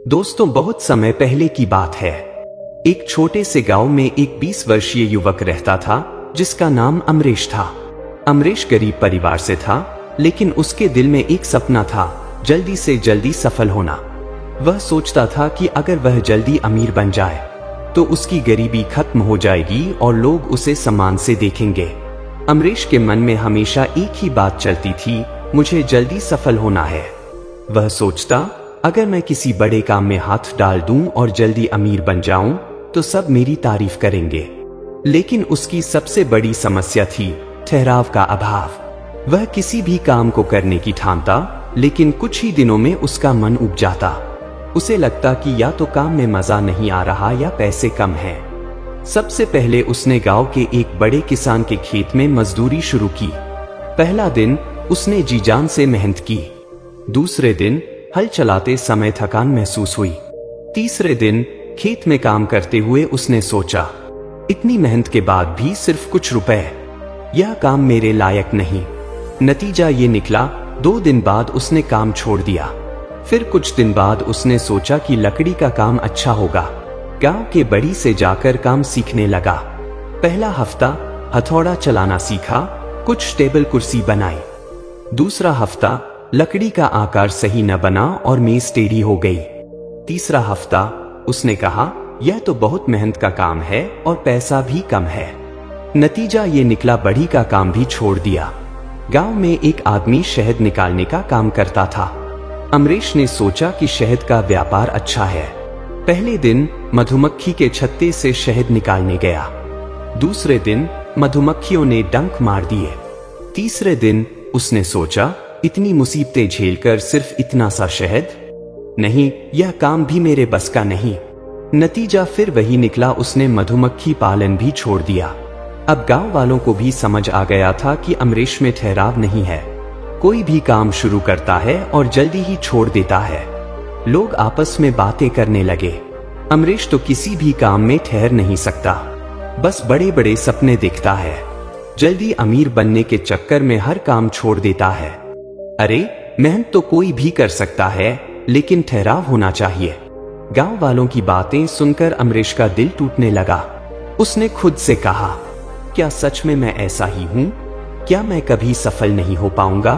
दोस्तों, बहुत समय पहले की बात है। एक छोटे से गांव में एक 20 वर्षीय युवक रहता था जिसका नाम अमरेश था। अमरेश गरीब परिवार से था, लेकिन उसके दिल में एक सपना था, जल्दी से जल्दी सफल होना। वह सोचता था कि अगर वह जल्दी अमीर बन जाए तो उसकी गरीबी खत्म हो जाएगी और लोग उसे सम्मान से देखेंगे। अमरेश के मन में हमेशा एक ही बात चलती थी, मुझे जल्दी सफल होना है। वह सोचता, अगर मैं किसी बड़े काम में हाथ डाल दूं और जल्दी अमीर बन जाऊं तो सब मेरी तारीफ करेंगे। लेकिन उसकी सबसे बड़ी समस्या थी ठहराव का अभाव। वह किसी भी काम को करने की ठानता, लेकिन कुछ ही दिनों में उसका मन उब जाता। उसे लगता कि या तो काम में मजा नहीं आ रहा या पैसे कम है। सबसे पहले उसने गांव के एक बड़े किसान के खेत में मजदूरी शुरू की। पहला दिन उसने जी जान से मेहनत की। दूसरे दिन हल चलाते समय थकान महसूस हुई। तीसरे दिन खेत में काम करते हुए उसने सोचा, इतनी मेहनत के बाद भी सिर्फ कुछ रुपए, यह काम मेरे लायक नहीं। नतीजा ये निकला, 2 दिन बाद उसने काम छोड़ दिया। फिर कुछ दिन बाद उसने सोचा कि लकड़ी का काम अच्छा होगा। गांव के बड़ी से जाकर काम सीखने लगा। पहला हफ्ता हथौड़ा चलाना सीखा, कुछ टेबल कुर्सी बनाई। दूसरा हफ्ता लकड़ी का आकार सही न बना और मेज टेढ़ी हो गई। तीसरा हफ्ता उसने कहा, यह तो बहुत मेहनत का काम है और पैसा भी कम है। नतीजा ये निकला, बड़ी का काम भी छोड़ दिया। गांव में एक आदमी शहद निकालने का काम करता था। अमरेश ने सोचा कि शहद का व्यापार अच्छा है। पहले दिन मधुमक्खी के छत्ते से शहद निकालने गया। दूसरे दिन मधुमक्खियों ने डंक मार दिए। तीसरे दिन उसने सोचा, इतनी मुसीबतें झेलकर सिर्फ इतना सा शहद, नहीं, यह काम भी मेरे बस का नहीं। नतीजा फिर वही निकला, उसने मधुमक्खी पालन भी छोड़ दिया। अब गांव वालों को भी समझ आ गया था कि अमरेश में ठहराव नहीं है। कोई भी काम शुरू करता है और जल्दी ही छोड़ देता है। लोग आपस में बातें करने लगे, अमरेश तो किसी भी काम में ठहर नहीं सकता, बस बड़े बड़े सपने देखता है। जल्दी अमीर बनने के चक्कर में हर काम छोड़ देता है। अरे, मेहनत तो कोई भी कर सकता है, लेकिन ठहराव होना चाहिए। गांव वालों की बातें सुनकर अमरेश का दिल टूटने लगा। उसने खुद से कहा, क्या सच में मैं ऐसा ही हूं? क्या मैं कभी सफल नहीं हो पाऊंगा?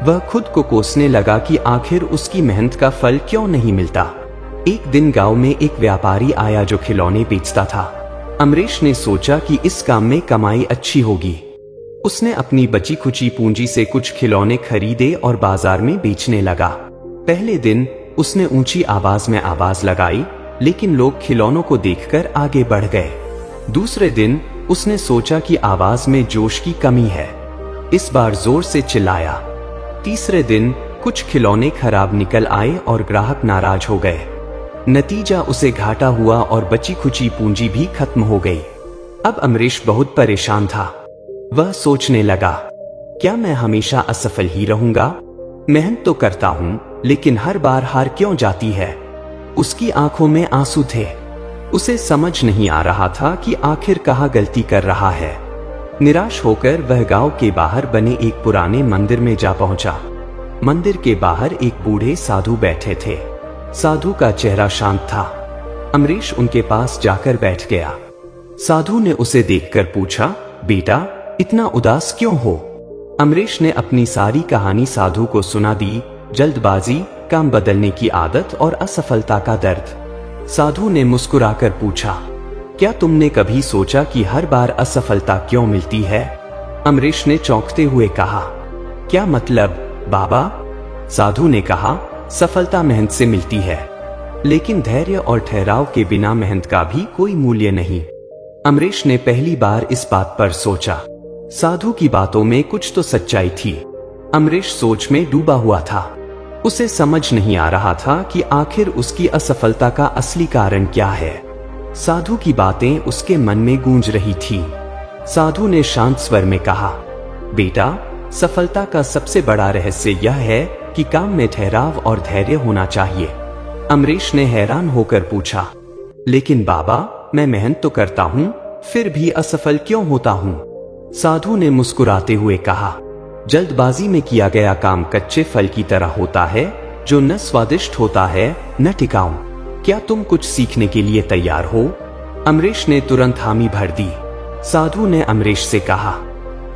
वह खुद को कोसने लगा कि आखिर उसकी मेहनत का फल क्यों नहीं मिलता। एक दिन गांव में एक व्यापारी आया जो खिलौने बेचता था। अमरेश ने सोचा कि इस काम में कमाई अच्छी होगी। उसने अपनी बची खुची पूंजी से कुछ खिलौने खरीदे और बाजार में बेचने लगा। पहले दिन उसने ऊंची आवाज में आवाज लगाई, लेकिन लोग खिलौनों को देखकर आगे बढ़ गए। दूसरे दिन उसने सोचा कि आवाज में जोश की कमी है, इस बार जोर से चिल्लाया। तीसरे दिन कुछ खिलौने खराब निकल आए और ग्राहक नाराज हो गए। नतीजा उसे घाटा हुआ और बची खुची पूंजी भी खत्म हो गई। अब अमरेश बहुत परेशान था। वह सोचने लगा, क्या मैं हमेशा असफल ही रहूंगा? मेहनत तो करता हूं, लेकिन हर बार हार क्यों जाती है? उसकी आंखों में आंसू थे। उसे समझ नहीं आ रहा था कि आखिर कहाँ गलती कर रहा है। निराश होकर वह गांव के बाहर बने एक पुराने मंदिर में जा पहुंचा। मंदिर के बाहर एक बूढ़े साधु बैठे थे। साधु का चेहरा शांत था। अमरेश उनके पास जाकर बैठ गया। साधु ने उसे देखकर पूछा, बेटा, इतना उदास क्यों हो? अमरेश ने अपनी सारी कहानी साधु को सुना दी, जल्दबाजी, काम बदलने की आदत और असफलता का दर्द। साधु ने मुस्कुराकर पूछा, क्या तुमने कभी सोचा कि हर बार असफलता क्यों मिलती है? अमरेश ने चौंकते हुए कहा, क्या मतलब बाबा? साधु ने कहा, सफलता मेहनत से मिलती है, लेकिन धैर्य और ठहराव के बिना मेहनत का भी कोई मूल्य नहीं। अमरेश ने पहली बार इस बात पर सोचा। साधु की बातों में कुछ तो सच्चाई थी। अमरेश सोच में डूबा हुआ था। उसे समझ नहीं आ रहा था कि आखिर उसकी असफलता का असली कारण क्या है। साधु की बातें उसके मन में गूंज रही थी। साधु ने शांत स्वर में कहा, बेटा, सफलता का सबसे बड़ा रहस्य यह है कि काम में ठहराव और धैर्य होना चाहिए। अमरेश ने हैरान होकर पूछा, लेकिन बाबा, मैं मेहनत तो करता हूँ, फिर भी असफल क्यों होता हूँ? साधु ने मुस्कुराते हुए कहा, जल्दबाजी में किया गया काम कच्चे फल की तरह होता है, जो न स्वादिष्ट होता है न टिकाऊ। क्या तुम कुछ सीखने के लिए तैयार हो? अमरीश ने तुरंत हामी भर दी। साधु ने अमरीश से कहा,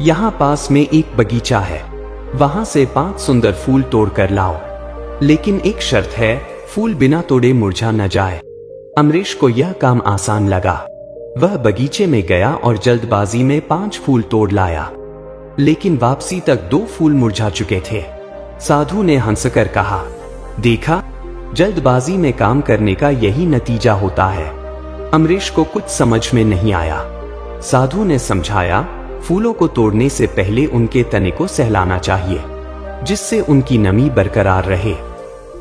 यहाँ पास में एक बगीचा है, वहां से 5 सुंदर फूल तोड़ कर लाओ, लेकिन एक शर्त है, फूल बिना तोड़े मुरझा न जाए। अमरीश को यह काम आसान लगा। वह बगीचे में गया और जल्दबाजी में 5 फूल तोड़ लाया, लेकिन वापसी तक 2 फूल मुरझा चुके थे। साधु ने हंसकर कहा, देखा, जल्दबाजी में काम करने का यही नतीजा होता है। अमरीश को कुछ समझ में नहीं आया। साधु ने समझाया, फूलों को तोड़ने से पहले उनके तने को सहलाना चाहिए, जिससे उनकी नमी बरकरार रहे।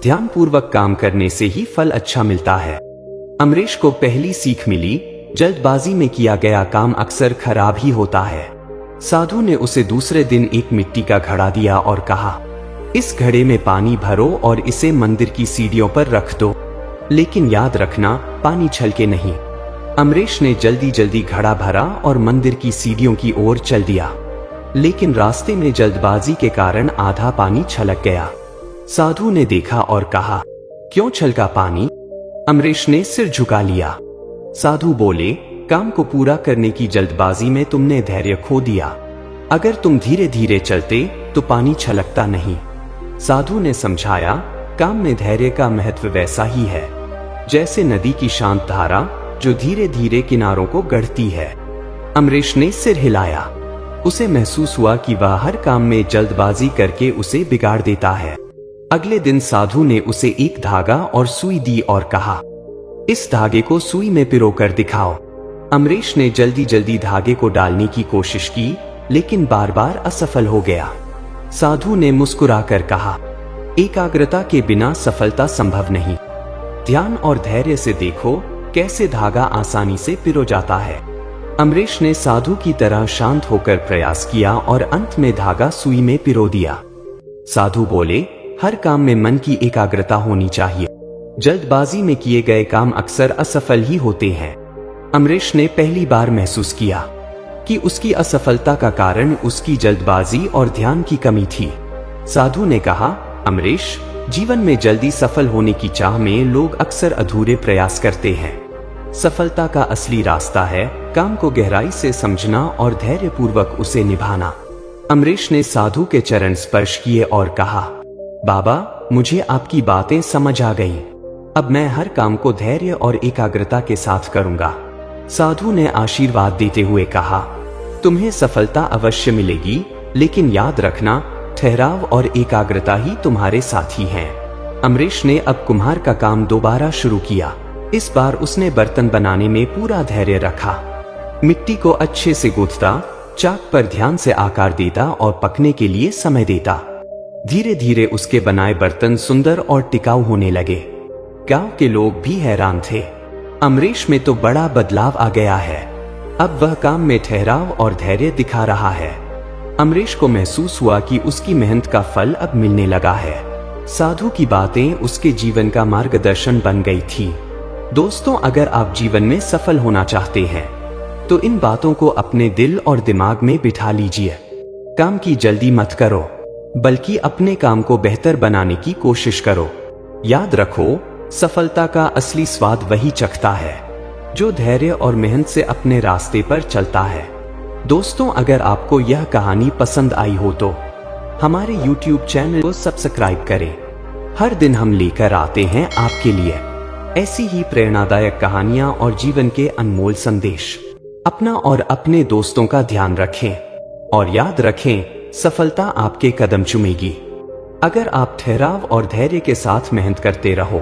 ध्यानपूर्वक काम करने से ही फल अच्छा मिलता है। अमरीश को पहली सीख मिली, जल्दबाजी में किया गया काम अक्सर खराब ही होता है। साधु ने उसे दूसरे दिन एक मिट्टी का घड़ा दिया और कहा, इस घड़े में पानी भरो और इसे मंदिर की सीढ़ियों पर रख दो, लेकिन याद रखना, पानी छलके नहीं। अमरीश ने जल्दी जल्दी घड़ा भरा और मंदिर की सीढ़ियों की ओर चल दिया, लेकिन रास्ते में जल्दबाजी के कारण आधा पानी छलक गया। साधु ने देखा और कहा, क्यों छलका पानी? अमरीश ने सिर झुका लिया। साधु बोले, काम को पूरा करने की जल्दबाजी में तुमने धैर्य खो दिया। अगर तुम धीरे धीरे चलते तो पानी छलकता नहीं। साधु ने समझाया, काम में धैर्य का महत्व वैसा ही है, जैसे नदी की शांत धारा जो धीरे धीरे किनारों को गढ़ती है। अमरीश ने सिर हिलाया। उसे महसूस हुआ कि वह हर काम में जल्दबाजी करके उसे बिगाड़ देता है। अगले दिन साधु ने उसे एक धागा और सुई दी और कहा, इस धागे को सुई में पिरोकर दिखाओ। अमरीश ने जल्दी जल्दी धागे को डालने की कोशिश की, लेकिन बार बार असफल हो गया। साधु ने मुस्कुराकर कहा, एकाग्रता के बिना सफलता संभव नहीं। ध्यान और धैर्य से देखो कैसे धागा आसानी से पिरो जाता है। अमरीश ने साधु की तरह शांत होकर प्रयास किया और अंत में धागा सुई में पिरो दिया। साधु बोले, हर काम में मन की एकाग्रता होनी चाहिए। जल्दबाजी में किए गए काम अक्सर असफल ही होते हैं। अमरीश ने पहली बार महसूस किया कि उसकी असफलता का कारण उसकी जल्दबाजी और ध्यान की कमी थी। साधु ने कहा, अमरीश, जीवन में जल्दी सफल होने की चाह में लोग अक्सर अधूरे प्रयास करते हैं। सफलता का असली रास्ता है काम को गहराई से समझना और धैर्यपूर्वक उसे निभाना। अमरीश ने साधु के चरण स्पर्श किए और कहा, बाबा, मुझे आपकी बातें समझ आ गईं। अब मैं हर काम को धैर्य और एकाग्रता के साथ करूंगा। साधु ने आशीर्वाद देते हुए कहा, तुम्हें सफलता अवश्य मिलेगी, लेकिन याद रखना, ठहराव और एकाग्रता ही तुम्हारे साथी हैं। अमरीश ने अब कुम्हार का काम दोबारा शुरू किया। इस बार उसने बर्तन बनाने में पूरा धैर्य रखा। मिट्टी को अच्छे से गूंथता, चाक पर ध्यान से आकार देता और पकने के लिए समय देता। धीरे धीरे उसके बनाए बर्तन सुंदर और टिकाऊ होने लगे। गांव के लोग भी हैरान थे। अमरीश में तो बड़ा बदलाव आ गया है। अब वह काम में ठहराव और धैर्य दिखा रहा है। अमरीश को महसूस हुआ कि उसकी मेहनत का फल अब मिलने लगा है। साधु की बातें उसके जीवन का मार्गदर्शन बन गई थी। दोस्तों, अगर आप जीवन में सफल होना चाहते हैं तो इन बातों को अपने दिल और दिमाग में बिठा लीजिए। काम की जल्दी मत करो, बल्कि अपने काम को बेहतर बनाने की कोशिश करो। याद रखो, सफलता का असली स्वाद वही चखता है जो धैर्य और मेहनत से अपने रास्ते पर चलता है। दोस्तों, अगर आपको यह कहानी पसंद आई हो तो हमारे YouTube चैनल को सब्सक्राइब करें। हर दिन हम लेकर आते हैं आपके लिए ऐसी ही प्रेरणादायक कहानियां और जीवन के अनमोल संदेश। अपना और अपने दोस्तों का ध्यान रखें और याद रखें, सफलता आपके कदम चूमेगी अगर आप ठहराव और धैर्य के साथ मेहनत करते रहो।